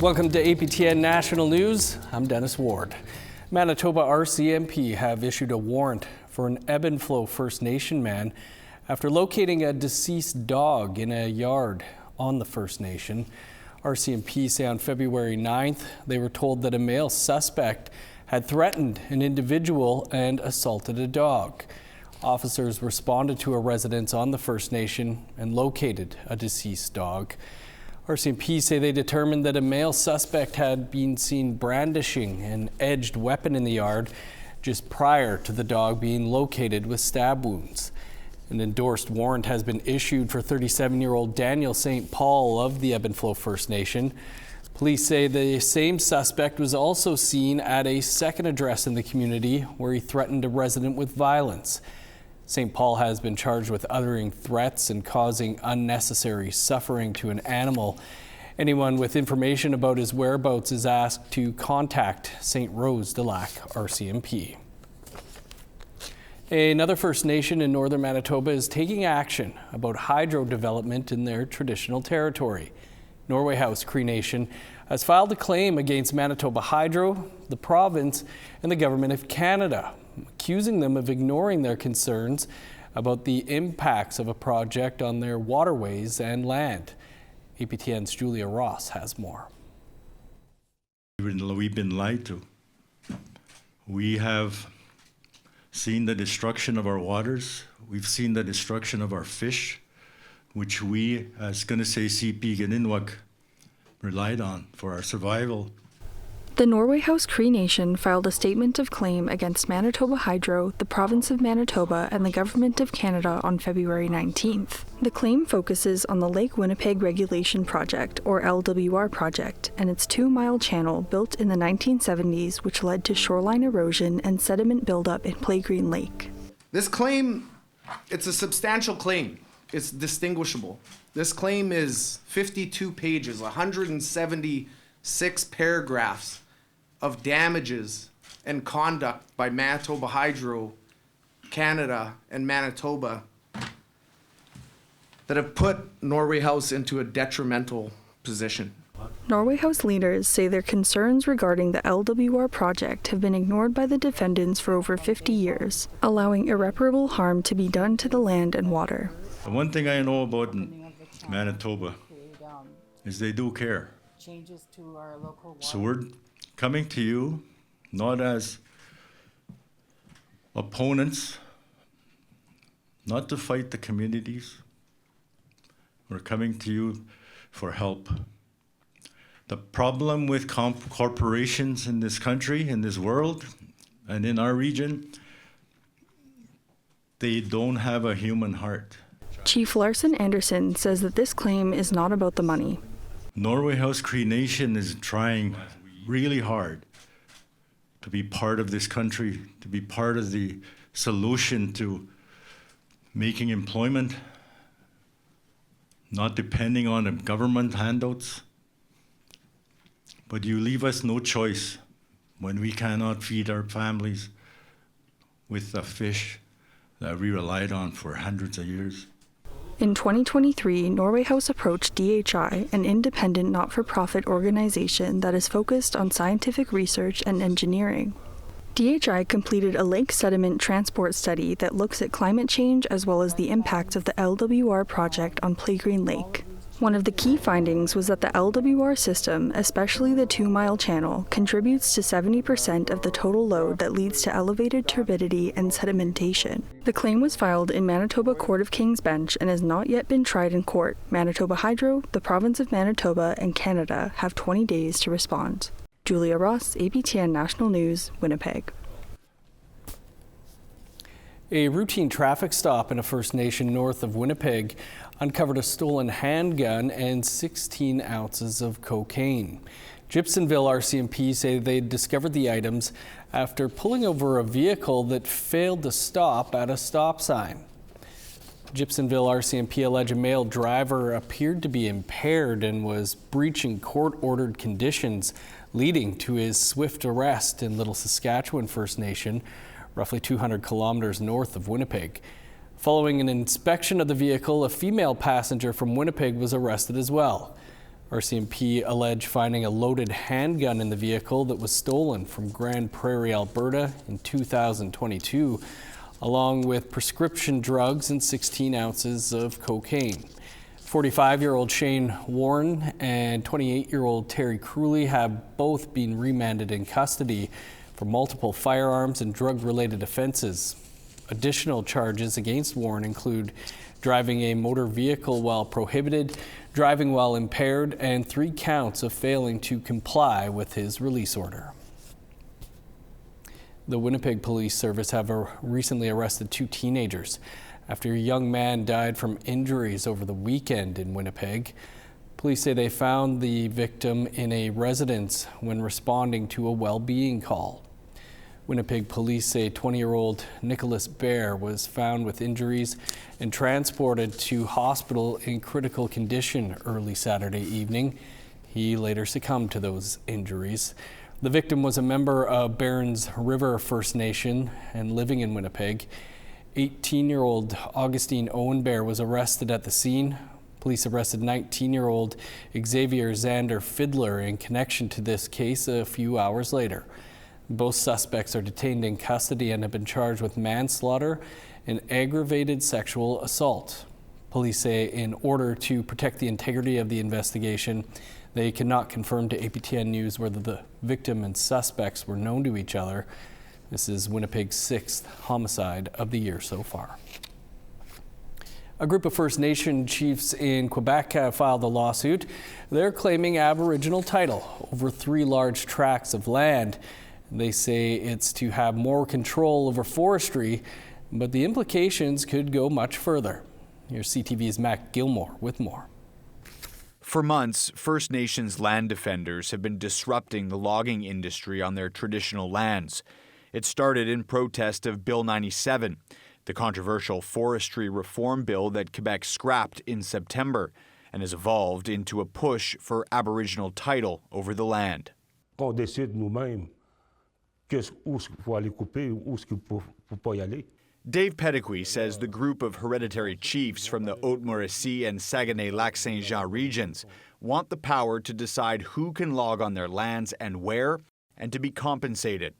Welcome to APTN National News. I'm Dennis Ward. Manitoba RCMP have issued a warrant for an Ebb and Flow First Nation man after locating a deceased dog in a yard on the First Nation. RCMP say on February 9th they were told that a male suspect had threatened an individual and assaulted a dog. Officers responded to a residence on the First Nation and located a deceased dog. RCMP say they determined that a male suspect had been seen brandishing an edged weapon in the yard just prior to the dog being located with stab wounds. An endorsed warrant has been issued for 37-year-old Daniel St. Paul of the Ebb and Flow First Nation. Police say the same suspect was also seen at a second address in the community where he threatened a resident with violence. St. Paul has been charged with uttering threats and causing unnecessary suffering to an animal. Anyone with information about his whereabouts is asked to contact St. Rose de Lac RCMP. Another First Nation in northern Manitoba is taking action about hydro development in their traditional territory. Norway House Cree Nation has filed a claim against Manitoba Hydro, the province, and the Government of Canada, accusing them of ignoring their concerns about the impacts of a project on their waterways and land. APTN's Julia Ross has more. We've been lied to. We have seen the destruction of our waters. We've seen the destruction of our fish, which we, as Culinary and Inwak, relied on for our survival. The Norway House Cree Nation filed a statement of claim against Manitoba Hydro, the province of Manitoba, and the Government of Canada on February 19th. The claim focuses on the Lake Winnipeg Regulation Project, or LWR project, and its 2-mile channel built in the 1970s, which led to shoreline erosion and sediment buildup in Playgreen Lake. This claim, it's a substantial claim. It's distinguishable. This claim is 52 pages, 176 paragraphs of damages and conduct by Manitoba Hydro, Canada, and Manitoba that have put Norway House into a detrimental position. Norway House leaders say their concerns regarding the LWR project have been ignored by the defendants for over 50 years, allowing irreparable harm to be done to the land and water. The one thing I know about Manitoba is they do care. So we're coming to you not as opponents, not to fight the communities. We're coming to you for help. The problem with corporations in this country, in this world, and in our region, they don't have a human heart. Chief Larson Anderson says that this claim is not about the money. Norway House Cree Nation is trying really hard to be part of this country, to be part of the solution to making employment, not depending on government handouts. But you leave us no choice when we cannot feed our families with the fish that we relied on for hundreds of years. In 2023, Norway House approached DHI, an independent not-for-profit organization that is focused on scientific research and engineering. DHI completed a lake sediment transport study that looks at climate change as well as the impacts of the LWR project on Playgreen Lake. One of the key findings was that the LWR system, especially the 2-mile channel, contributes to 70% of the total load that leads to elevated turbidity and sedimentation. The claim was filed in Manitoba Court of King's Bench and has not yet been tried in court. Manitoba Hydro, the province of Manitoba, and Canada have 20 days to respond. Julia Ross, APTN National News, Winnipeg. A routine traffic stop in a First Nation north of Winnipeg uncovered a stolen handgun and 16 ounces of cocaine. Gibsonville RCMP say they discovered the items after pulling over a vehicle that failed to stop at a stop sign. Gibsonville RCMP allege a male driver appeared to be impaired and was breaching court-ordered conditions, leading to his swift arrest in Little Saskatchewan First Nation, roughly 200 kilometers north of Winnipeg. Following an inspection of the vehicle, a female passenger from Winnipeg was arrested as well. RCMP allege finding a loaded handgun in the vehicle that was stolen from Grand Prairie, Alberta in 2022, along with prescription drugs and 16 ounces of cocaine. 45-year-old Shane Warren and 28-year-old Terry Crewley have both been remanded in custody for multiple firearms and drug-related offenses. Additional charges against Warren include driving a motor vehicle while prohibited, driving while impaired, and 3 counts of failing to comply with his release order. The Winnipeg Police Service have recently arrested 2 teenagers after a young man died from injuries over the weekend in Winnipeg. Police say they found the victim in a residence when responding to a well-being call. Winnipeg police say 20-year-old Nicholas Bear was found with injuries and transported to hospital in critical condition early Saturday evening. He later succumbed to those injuries. The victim was a member of Barons River First Nation and living in Winnipeg. 18-year-old Augustine Owen Bear was arrested at the scene. Police arrested 19-year-old Xavier Xander Fiddler in connection to this case a few hours later. Both suspects are detained in custody and have been charged with manslaughter and aggravated sexual assault. Police say in order to protect the integrity of the investigation, they cannot confirm to APTN News whether the victim and suspects were known to each other. This is Winnipeg's 6th homicide of the year so far. A group of First Nation chiefs in Quebec have filed a lawsuit. They're claiming Aboriginal title over 3 large tracts of land. They say it's to have more control over forestry, but the implications could go much further. Here's CTV's Matt Gilmore with more. For months, First Nations land defenders have been disrupting the logging industry on their traditional lands. It started in protest of Bill 97, the controversial forestry reform bill that Quebec scrapped in September, and has evolved into a push for Aboriginal title over the land. On décide nous-mêmes où faut aller couper, où faut pas y aller. Dave Pettigrew says the group of hereditary chiefs from the Haute-Mauricie and Saguenay-Lac-Saint-Jean regions want the power to decide who can log on their lands and where, and to be compensated.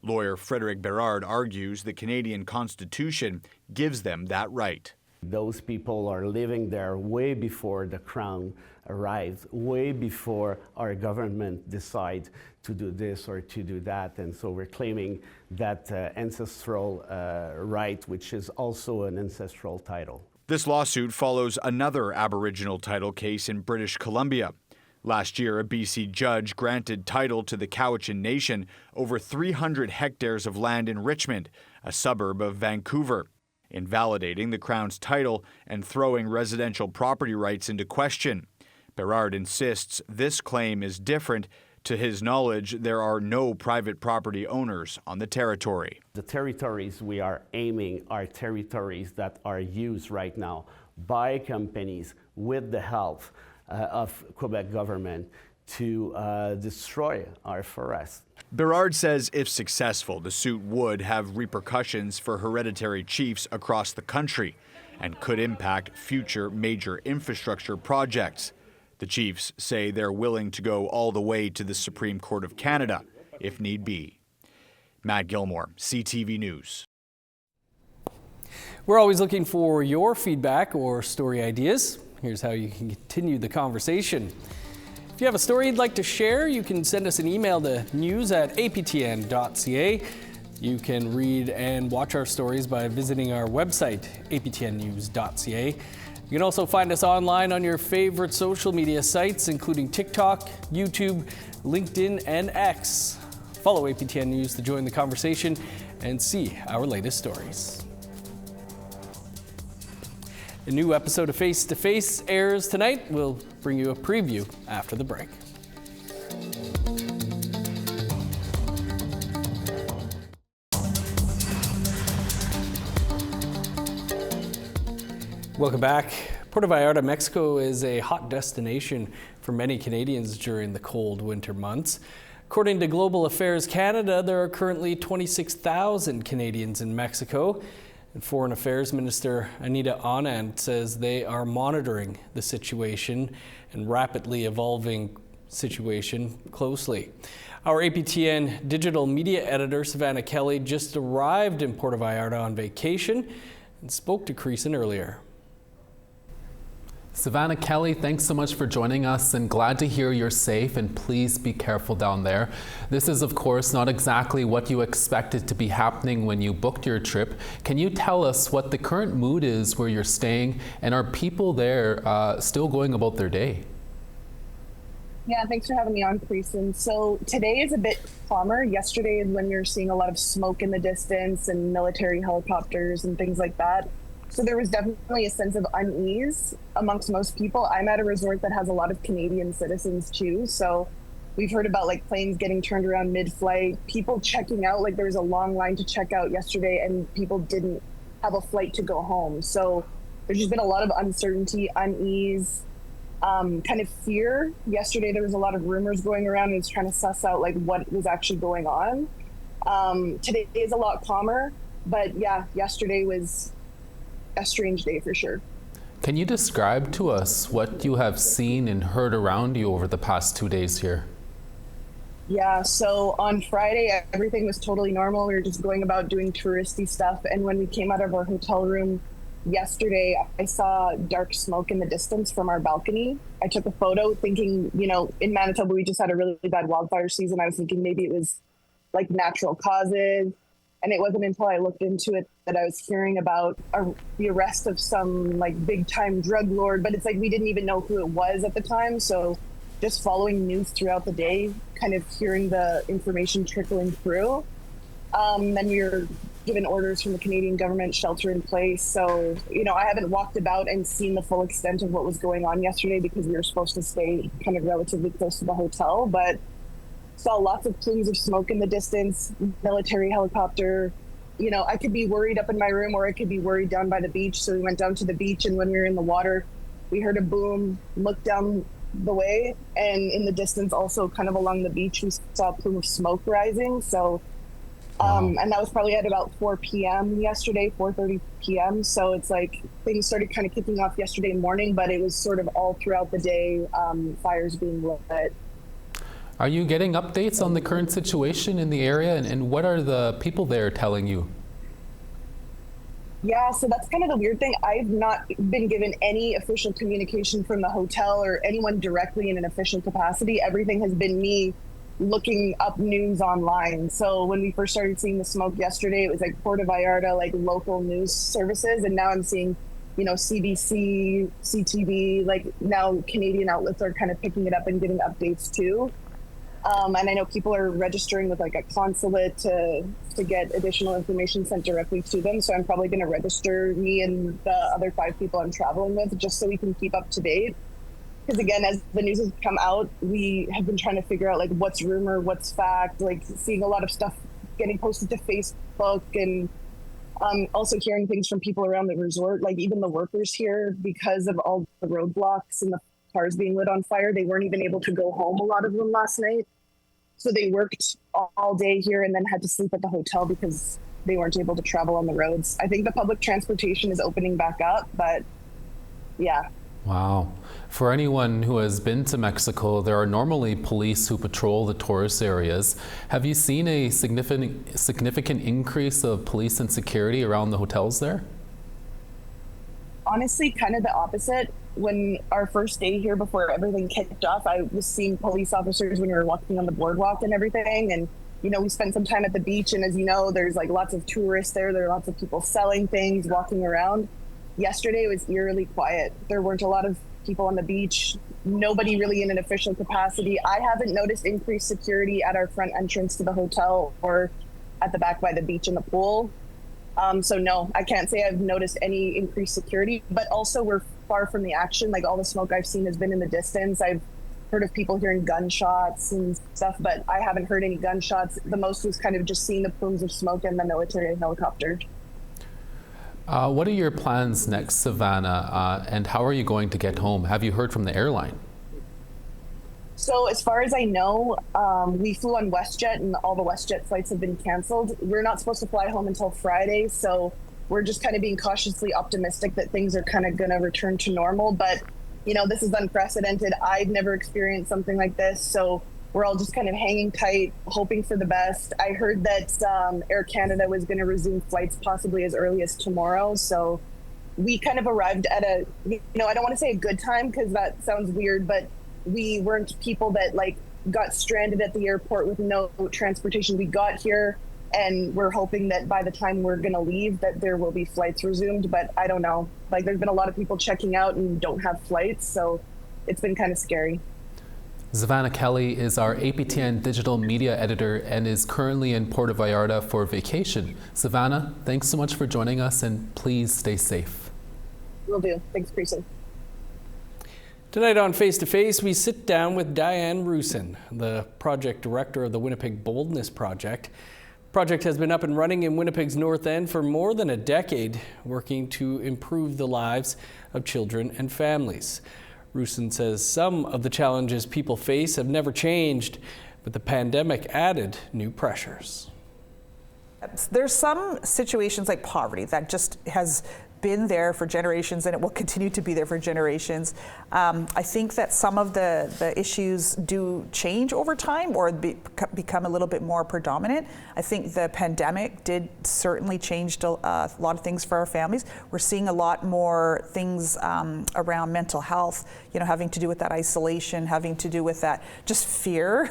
Lawyer Frédéric Bérard argues the Canadian Constitution gives them that right. Those people are living there way before the Crown arrives, way before our government decides to do this or to do that. And so we're claiming that ancestral right, which is also an ancestral title. This lawsuit follows another Aboriginal title case in British Columbia. Last year, a BC judge granted title to the Cowichan Nation over 300 hectares of land in Richmond, a suburb of Vancouver, invalidating the Crown's title and throwing residential property rights into question. Bérard insists this claim is different. To his knowledge, there are no private property owners on the territory. The territories we are aiming are territories that are used right now by companies with the help of Quebec government to destroy our forests. Bérard says if successful, the suit would have repercussions for hereditary chiefs across the country and could impact future major infrastructure projects. The chiefs say they're willing to go all the way to the Supreme Court of Canada, if need be. Matt Gilmore, CTV News. We're always looking for your feedback or story ideas. Here's how you can continue the conversation. If you have a story you'd like to share, you can send us an email to news@aptn.ca. You can read and watch our stories by visiting our website, aptnnews.ca. You can also find us online on your favorite social media sites, including TikTok, YouTube, LinkedIn, and X. Follow APTN News to join the conversation and see our latest stories. A new episode of Face to Face airs tonight. We'll bring you a preview after the break. Welcome back. Puerto Vallarta, Mexico is a hot destination for many Canadians during the cold winter months. According to Global Affairs Canada, there are currently 26,000 Canadians in Mexico. And Foreign Affairs Minister Anita Anand says they are monitoring the situation and rapidly evolving situation closely. Our APTN digital media editor Savannah Kelly just arrived in Puerto Vallarta on vacation and spoke to Creeson earlier. Savannah Kelly, thanks so much for joining us, and glad to hear you're safe, and please be careful down there. This is, of course, not exactly what you expected to be happening when you booked your trip. Can you tell us what the current mood is where you're staying, and are people there still going about their day? Yeah, thanks for having me on, Creeson. So today is a bit calmer. Yesterday is when you're seeing a lot of smoke in the distance and military helicopters and things like that. So there was definitely a sense of unease amongst most people. I'm at a resort that has a lot of Canadian citizens too. So we've heard about like planes getting turned around mid-flight, people checking out, like there was a long line to check out yesterday and people didn't have a flight to go home. So there's just been a lot of uncertainty, unease, kind of fear. Yesterday there was a lot of rumors going around and it's trying to suss out like what was actually going on. Today is a lot calmer, but yeah, yesterday was a strange day for sure. Can you describe to us what you have seen and heard around you over the past 2 days here? Yeah, so on Friday, everything was totally normal. We were just going about doing touristy stuff. And when we came out of our hotel room yesterday, I saw dark smoke in the distance from our balcony. I took a photo thinking, you know, in Manitoba, we just had a really bad wildfire season. I was thinking maybe it was like natural causes. And it wasn't until I looked into it that I was hearing about the arrest of some like big time drug lord, but it's like we didn't even know who it was at the time. So just following news throughout the day, kind of hearing the information trickling through. Then we were given orders from the Canadian government, shelter in place. So, you know, I haven't walked about and seen the full extent of what was going on yesterday because we were supposed to stay kind of relatively close to the hotel, but saw lots of plumes of smoke in the distance, military helicopter. You know, I could be worried up in my room or I could be worried down by the beach. So we went down to the beach, and when we were in the water, we heard a boom, looked down the way, and in the distance also kind of along the beach, we saw a plume of smoke rising. So, and that was probably at about 4 p.m. yesterday, 4:30 p.m. So it's like things started kind of kicking off yesterday morning, but it was sort of all throughout the day, fires being lit. Are you getting updates on the current situation in the area, and what are the people there telling you? Yeah, so that's kind of the weird thing. I've not been given any official communication from the hotel or anyone directly in an official capacity. Everything has been me looking up news online. So when we first started seeing the smoke yesterday, it was like Puerto Vallarta, like local news services. And now I'm seeing, you know, CBC, CTV, like now Canadian outlets are kind of picking it up and giving updates too. And I know people are registering with like a consulate to get additional information sent directly to them. So I'm probably going to register me and the other 5 people I'm traveling with just so we can keep up to date. Because again, as the news has come out, we have been trying to figure out like what's rumor, what's fact, like seeing a lot of stuff getting posted to Facebook and also hearing things from people around the resort, like even the workers here, because of all the roadblocks and the cars being lit on fire, they weren't even able to go home, a lot of them last night. So they worked all day here and then had to sleep at the hotel because they weren't able to travel on the roads. I think the public transportation is opening back up, but yeah. Wow. For anyone who has been to Mexico, there are normally police who patrol the tourist areas. Have you seen a significant increase of police and security around the hotels there? Honestly, kind of the opposite. When our first day here, before everything kicked off, I was seeing police officers when we were walking on the boardwalk and everything. And, you know, we spent some time at the beach. And as you know, there's like lots of tourists there. There are lots of people selling things, walking around. Yesterday was eerily quiet. There weren't a lot of people on the beach, nobody really in an official capacity. I haven't noticed increased security at our front entrance to the hotel or at the back by the beach and the pool. So no, I can't say I've noticed any increased security, but also we're far from the action. Like all the smoke I've seen has been in the distance. I've heard of people hearing gunshots and stuff, but I haven't heard any gunshots. The most was kind of just seeing the plumes of smoke and the military helicopter. What are your plans next, Savannah, and how are you going to get home? Have you heard from the airline? So as far as I know, we flew on WestJet and all the WestJet flights have been canceled. We're not supposed to fly home until Friday. So we're just kind of being cautiously optimistic that things are kind of going to return to normal. But, you know, this is unprecedented. I've never experienced something like this. So we're all just kind of hanging tight, hoping for the best. I heard that Air Canada was going to resume flights possibly as early as tomorrow. So we kind of arrived at a, you know, I don't want to say a good time because that sounds weird, but we weren't people that like got stranded at the airport with no transportation. We got here and we're hoping that by the time we're going to leave that there will be flights resumed, but I don't know. Like there's been a lot of people checking out and don't have flights, so it's been kind of scary. Savannah Kelly is our APTN digital media editor and is currently in Puerto Vallarta for vacation. Savannah, thanks so much for joining us and please stay safe. Will do. Thanks, Precinct. Tonight on Face to Face, we sit down with Diane Rusin, the project director of the Winnipeg Boldness Project. The project has been up and running in Winnipeg's North End for more than a decade, working to improve the lives of children and families. Rusin says some of the challenges people face have never changed, but the pandemic added new pressures. There's some situations like poverty that just has been there for generations and it will continue to be there for generations. I think that some of the issues do change over time or become a little bit more predominant. I think the pandemic did certainly change a lot of things for our families. We're seeing a lot more things around mental health, you know, having to do with that isolation, having to do with that just fear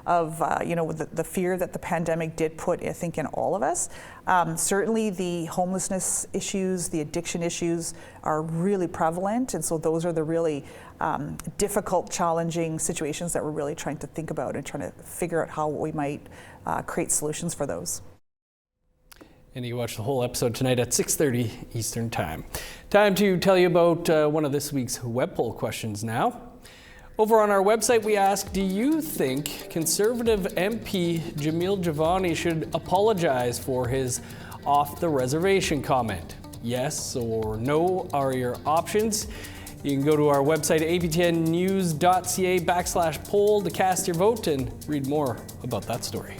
of you know, the fear that the pandemic did put, I think, in all of us. Certainly the homelessness issues, the addiction issues are really prevalent, and so those are the really difficult, challenging situations that we're really trying to think about and trying to figure out how we might create solutions for those. And you can watch the whole episode tonight at 6:30 Eastern Time. Time to tell you about one of this week's web poll questions now. Over on our website, we ask, do you think Conservative MP Jamil Javani should apologize for his off-the-reservation comment? Yes or no are your options. You can go to our website, aptnnews.ca/poll to cast your vote and read more about that story.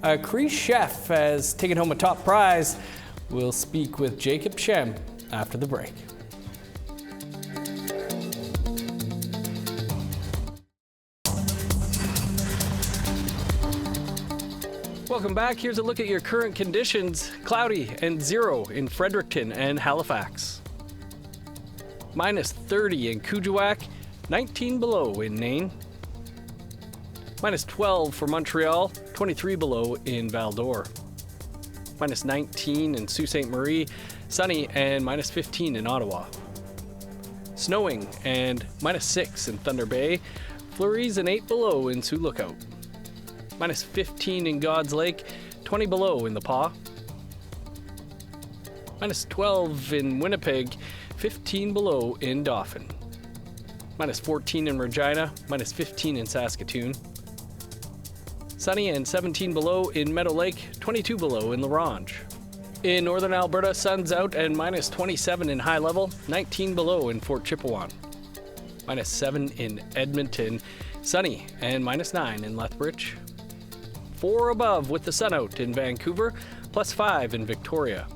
A Cree chef has taken home a top prize. We'll speak with Jacob Shem after the break. Welcome back. Here's a look at your current conditions. Cloudy and 0 in Fredericton and Halifax. Minus 30 in Kuujjuaq, 19 below in Nain. Minus 12 for Montreal, 23 below in Val-d'Or. Minus 19 in Sault Ste. Marie, sunny and minus 15 in Ottawa. Snowing and minus 6 in Thunder Bay, flurries and 8 below in Sioux Lookout. Minus 15 in God's Lake, 20 below in the Pas. Minus 12 in Winnipeg, 15 below in Dauphin. Minus 14 in Regina, minus 15 in Saskatoon. Sunny and 17 below in Meadow Lake, 22 below in La Ronge. In northern Alberta, sun's out and minus 27 in High Level, 19 below in Fort Chipewyan. Minus 7 in Edmonton, sunny and minus 9 in Lethbridge. 4 above with the sun out in Vancouver, plus 5 in Victoria.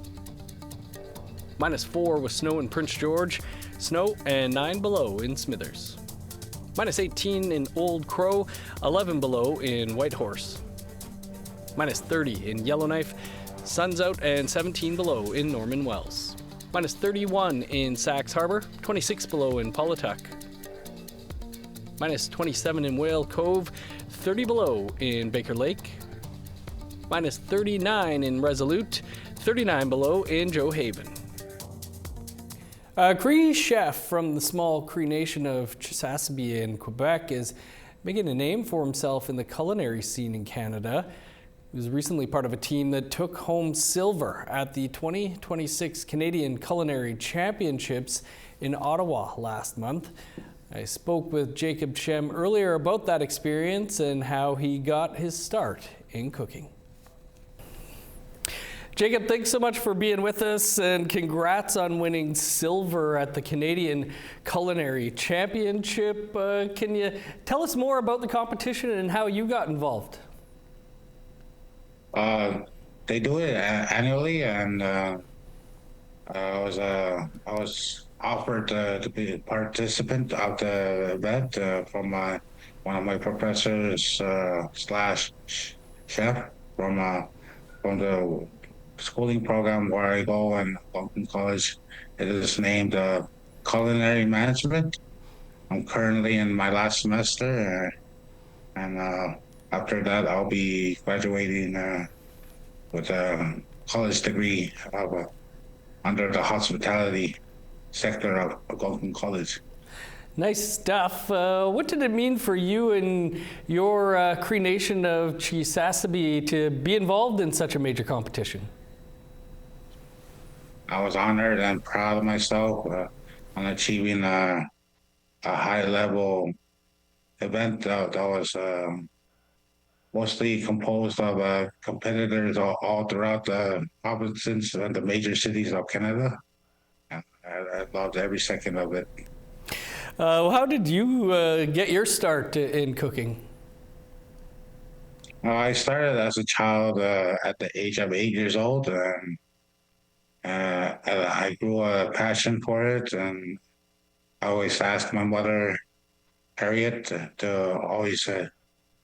Minus 4 with snow in Prince George, snow and 9 below in Smithers. Minus 18 in Old Crow, 11 below in Whitehorse. Minus 30 in Yellowknife, sun's out and 17 below in Norman Wells. Minus 31 in Sax Harbor, 26 below in Paulatuck. Minus 27 in Whale Cove, 30 below in Baker Lake. Minus 39 in Resolute, 39 below in Joe Haven. A Cree chef from the small Cree Nation of Chisasibi in Quebec is making a name for himself in the culinary scene in Canada. He was recently part of a team that took home silver at the 2026 Canadian Culinary Championships in Ottawa last month. I spoke with Jacob Shem earlier about that experience and how he got his start in cooking. Jacob, thanks so much for being with us and congrats on winning silver at the Canadian Culinary Championship. Can you tell us more about the competition and how you got involved? Thank they do it annually, and I was offered to be a participant of the event from one of my professors slash chef from the schooling program where I go in Longton College. It is named Culinary Management. I'm currently in my last semester, and after that, I'll be graduating with a college degree under the hospitality sector of Longton College. Nice stuff. What did it mean for you and your Cree Nation of Chisasibi to be involved in such a major competition? I was honored and proud of myself on achieving a high-level event that was mostly composed of competitors all throughout the provinces and the major cities of Canada. I loved every second of it. How did you get your start in cooking? I started as a child at the age of 8 years old, and I grew a passion for it, and I always asked my mother, Harriet, to always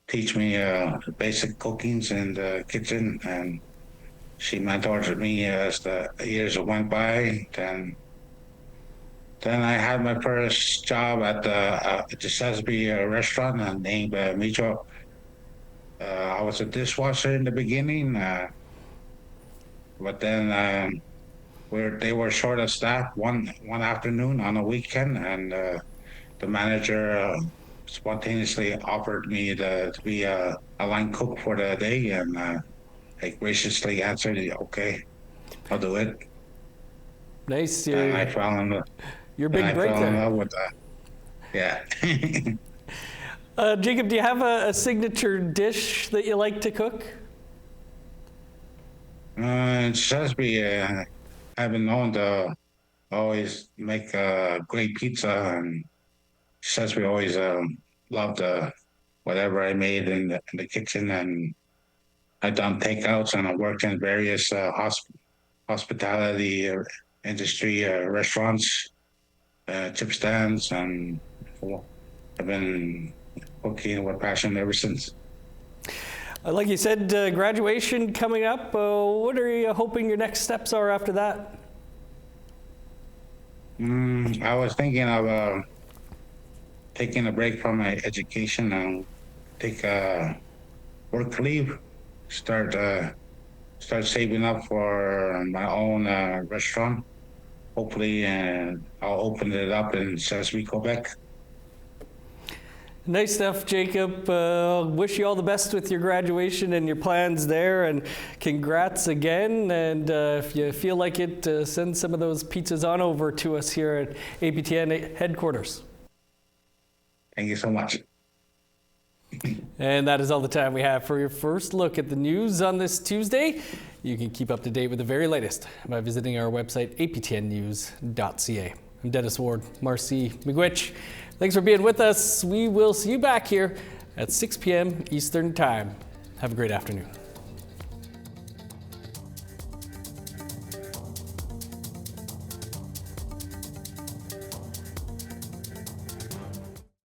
teach me basic cookings in the kitchen, and she mentored me as the years went by. Then I had my first job at the Chisasibi restaurant named Micho. I was a dishwasher in the beginning, but then they were short of staff one afternoon on a weekend, and the manager spontaneously offered me to be a line cook for the day, and I graciously answered, "Okay, I'll do it." Nice. And I fell in love. Your big break I fell in there. love with that. Yeah. Jacob, do you have a signature dish that you like to cook? In Chisasibi, I've been known to always make great pizza, and Chisasibi always loved whatever I made in the kitchen, and I've done takeouts, and I've worked in various hospitality industry restaurants, chip stands, and I've been cooking with passion ever since. Like you said, graduation coming up. What are you hoping your next steps are after that? I was thinking of taking a break from my education and take work leave, start saving up for my own restaurant. Hopefully, I'll open it up in Chisasibi, Quebec. Nice stuff, Jacob. Wish you all the best with your graduation and your plans there, and congrats again. And if you feel like it, send some of those pizzas on over to us here at APTN headquarters. Thank you so much. And that is all the time we have for your first look at the news on this Tuesday. You can keep up to date with the very latest by visiting our website, aptnnews.ca. I'm Dennis Ward, Marcy Miigwech. Thanks for being with us. We will see you back here at 6 p.m. Eastern Time. Have a great afternoon.